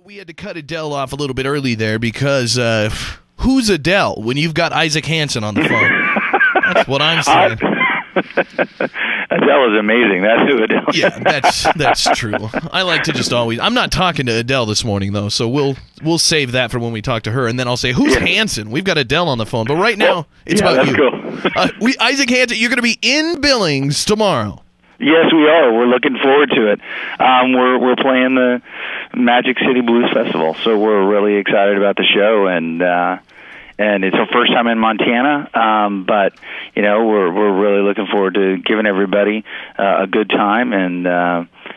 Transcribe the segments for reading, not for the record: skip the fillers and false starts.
We had to cut Adele off a little bit early there because who's Adele when you've got Isaac Hanson on the phone? That's what I'm saying. Adele is amazing. That's who Adele is. Yeah, that's true. I like to just always. I'm not talking to Adele this morning though, so we'll save that for when we talk to her, and then I'll say, "Who's Hanson?" We've got Adele on the phone, but right now it's about you. Cool. Isaac Hanson, you're going to be in Billings tomorrow. Yes, we are. We're looking forward to it. We're playing the Magic City Blues Festival, so we're really excited about the show, and it's our first time in Montana. But you know, we're really looking forward to giving everybody a good time, and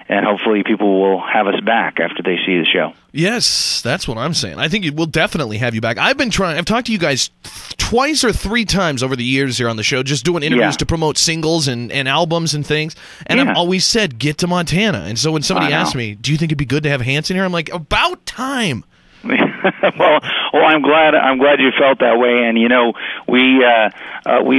hopefully people will have us back after they see the show. Yes, that's what I'm saying. I think we'll definitely have you back. I've talked to you guys twice or three times over the years here on the show, just doing interviews to promote singles and albums and things. And I've always said, get to Montana. And so when somebody asks me, do you think it'd be good to have Hanson here? I'm like, about time. well, I'm glad you felt that way, and you know, we've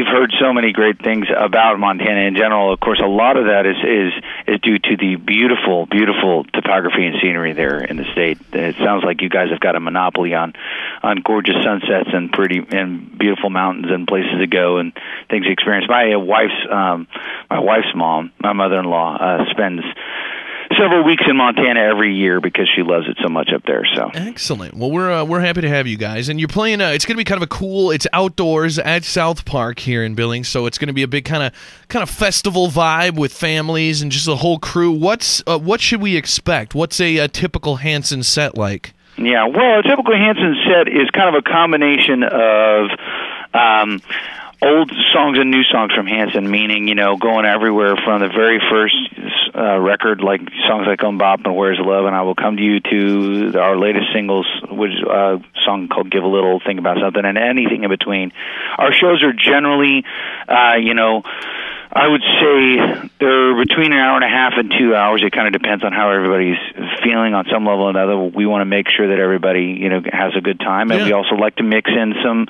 heard so many great things about Montana in general. Of course, a lot of that is due to the beautiful topography and scenery there in the state. It sounds like you guys have got a monopoly on gorgeous sunsets and pretty and beautiful mountains and places to go and things to experience. My wife's mom, my mother-in-law, spends several weeks in Montana every year because she loves it so much up there. So excellent. Well, we're happy to have you guys, and you're playing. It's going to be kind of a cool. It's outdoors at South Park here in Billings, so it's going to be a big kind of festival vibe with families and just a whole crew. What should we expect? What's a typical Hanson set like? Yeah, well, a typical Hanson set is kind of a combination of old songs and new songs from Hanson, meaning, you know, going everywhere from the very first record, like songs like Bop and Where's Love and I Will Come to You, to our latest singles, which is a song called Give a Little, Think About Something, and anything in between. Our shows are generally, you know, I would say they're between an hour and a half and 2 hours. It kind of depends on how everybody's feeling on some level or another. We want to make sure that everybody, you know, has a good time, and we also like to mix in some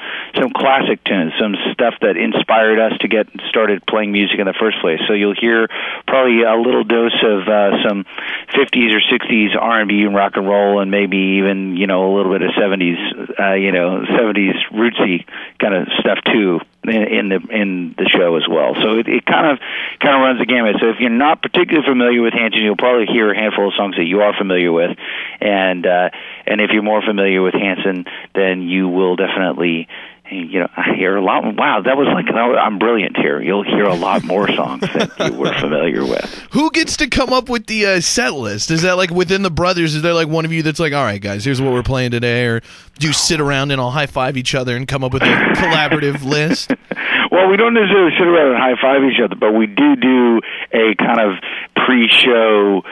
classic tunes, some stuff that inspired us to get started playing music in the first place. So you'll hear probably a little dose of some 50s or 60s R&B and rock and roll, and maybe even, you know, a little bit of 70s, 70s rootsy kind of stuff too in the show as well. So it kind of runs the gamut. So if you're not particularly familiar with Hanson, you'll probably hear a handful of songs that you are familiar with, and if you're more familiar with Hanson, then you will definitely, you know, I hear a lot. Wow, that was like, I'm brilliant here. You'll hear a lot more songs that you were familiar with. Who gets to come up with the set list? Is that like within the brothers? Is there like one of you that's like, all right, guys, here's what we're playing today? Or do you sit around and all high-five each other and come up with a collaborative list? Well, we don't necessarily sit around and high-five each other, but we do a kind of pre-show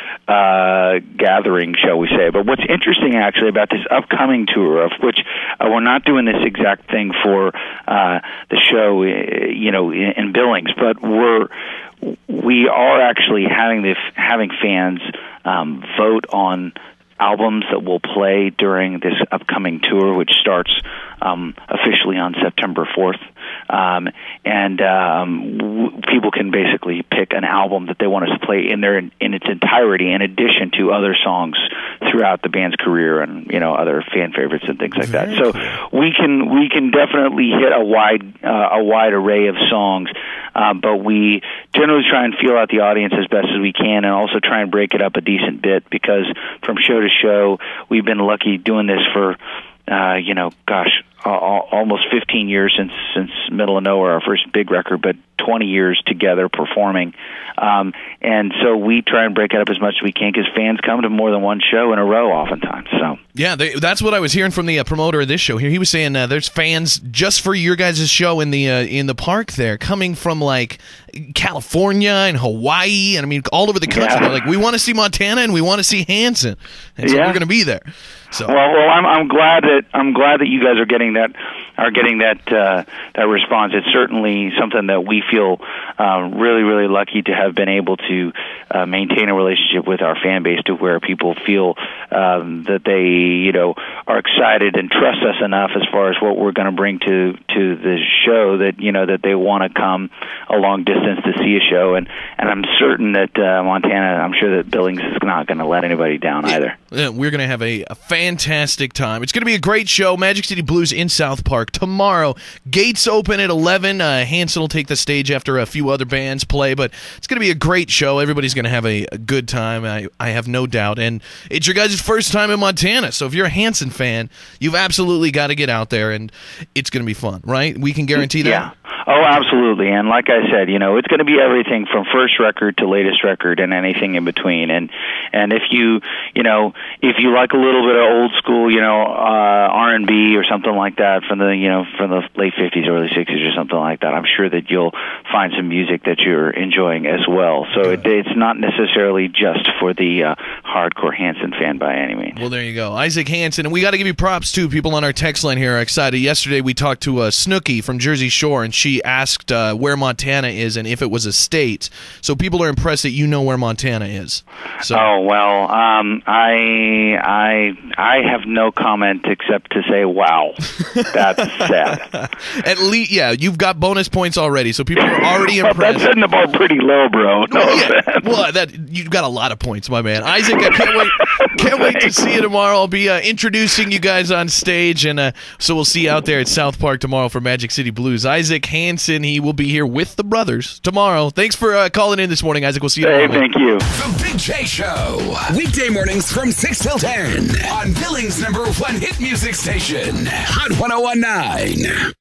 gathering, shall we say. But what's interesting, actually, about this upcoming tour, of which we're not doing this exact thing for the show, you know, in Billings, but we are actually having fans vote on albums that will play during this upcoming tour, which starts officially on September 4th. People can basically pick an album that they want us to play in its entirety, in addition to other songs throughout the band's career and, you know, other fan favorites and things like that. So we can definitely hit a wide array of songs, but we generally try and feel out the audience as best as we can, and also try and break it up a decent bit, because from show to show, we've been lucky doing this for almost 15 years since Middle of Nowhere, our first big record, but 20 years together performing. And so we try and break it up as much as we can, because fans come to more than one show in a row oftentimes. So yeah, that's what I was hearing from the promoter of this show here. He was saying there's fans just for your guys' show in the park there, coming from like California and Hawaii, and I mean all over the country. They're like, we want to see Montana and we want to see Hanson, and so we're going to be there. So well, I'm glad that you guys are getting that response. It's certainly something that we feel really lucky to have been able to maintain a relationship with our fan base, to where people feel that they, you know, are excited and trust us enough as far as what we're going to bring to the show, that, you know, that they want to come a long distance to see a show. And I'm certain that Montana, I'm sure that Billings is not going to let anybody down either. We're going to have a fantastic time. It's going to be a great show. Magic City Blues in South Park tomorrow. Gates open at 11. Hanson will take the stage after a few other bands play, but it's going to be a great show. Everybody's going to have a good time. I have no doubt. And it's your guys' first time in Montana, so if you're a Hanson fan, you've absolutely got to get out there, and it's going to be fun, right? We can guarantee that? Yeah. Oh, absolutely. And like I said, it's going to be everything from first record to latest record and anything in between. And if you like a little bit of old school, R&B or something like that from the late 50s, early 60s or something like that, I'm sure that you'll find some music that you're enjoying as well. So it's not necessarily just for the hardcore Hanson fan by any means. Well, there you go. Isaac Hanson. And we got to give you props, too. People on our text line here are excited. Yesterday we talked to Snooki from Jersey Shore, and she asked where Montana is and if it was a state. So people are impressed that you know where Montana is. So. Oh, well, I have no comment except to say, wow, that's sad. At least, yeah, you've got bonus points already, so people are already impressed. That's setting the bar pretty low, bro. You've got a lot of points, my man. Isaac, I can't wait to see you tomorrow. I'll be introducing you guys on stage, and so we'll see you out there at South Park tomorrow for Magic City Blues. Isaac Hanson, he will be here with the brothers tomorrow. Thanks for calling in this morning, Isaac. We'll see you tomorrow. Hey, thank you. The Big J Show. Weekday mornings from 6 till 10 on Billings' #1 hit music station, Hot 101.9.